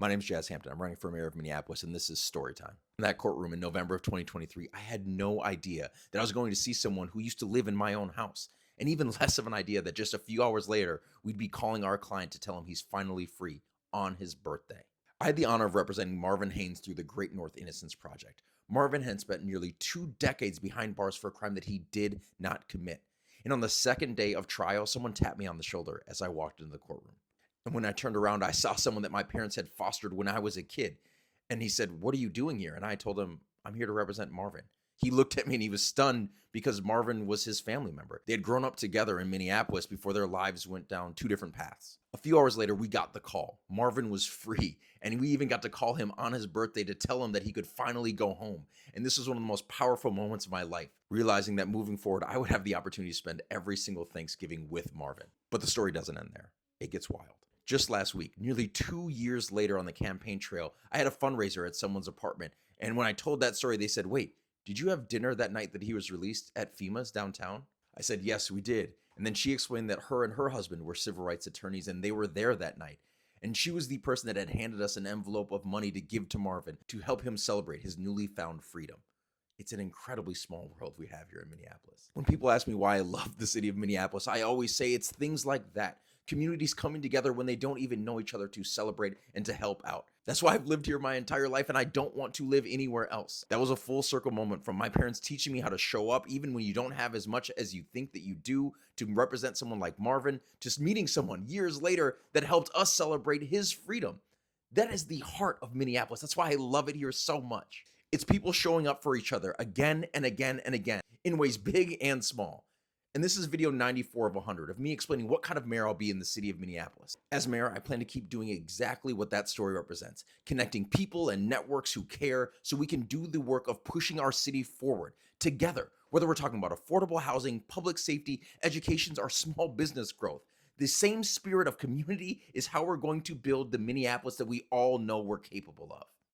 My name's Jazz Hampton. I'm running for mayor of Minneapolis, and this is story time. In that courtroom in November of 2023, I had no idea that I was going to see someone who used to live in my own house, and even less of an idea that just a few hours later, we'd be calling our client to tell him he's finally free on his birthday. I had the honor of representing Marvin Haynes through the Great North Innocence Project. Marvin had spent nearly 2 decades behind bars for a crime that he did not commit. And on the second day of trial, someone tapped me on the shoulder as I walked into the courtroom. And when I turned around, I saw someone that my parents had fostered when I was a kid. And he said, "What are you doing here?" And I told him, "I'm here to represent Marvin." He looked at me and he was stunned because Marvin was his family member. They had grown up together in Minneapolis before their lives went down two different paths. A few hours later, we got the call. Marvin was free. And we even got to call him on his birthday to tell him that he could finally go home. And this was one of the most powerful moments of my life, realizing that moving forward, I would have the opportunity to spend every single Thanksgiving with Marvin. But the story doesn't end there. It gets wild. Just last week, nearly 2 years later on the campaign trail, I had a fundraiser at someone's apartment. And when I told that story, they said, "Wait, did you have dinner that night that he was released at FEMA's downtown?" I said, "Yes, we did." And then she explained that her and her husband were civil rights attorneys and they were there that night. And she was the person that had handed us an envelope of money to give to Marvin to help him celebrate his newly found freedom. It's an incredibly small world we have here in Minneapolis. When people ask me why I love the city of Minneapolis, I always say it's things like that. Communities coming together when they don't even know each other to celebrate and to help out. That's why I've lived here my entire life and I don't want to live anywhere else. That was a full circle moment from my parents teaching me how to show up even when you don't have as much as you think that you do, to represent someone like Marvin, just meeting someone years later that helped us celebrate his freedom. That is the heart of Minneapolis. That's why I love it here so much. It's people showing up for each other again and again and again in ways big and small. And this is video 94 of 100 of me explaining what kind of mayor I'll be in the city of Minneapolis. As mayor, I plan to keep doing exactly what that story represents, connecting people and networks who care so we can do the work of pushing our city forward together, whether we're talking about affordable housing, public safety, education, or small business growth. The same spirit of community is how we're going to build the Minneapolis that we all know we're capable of.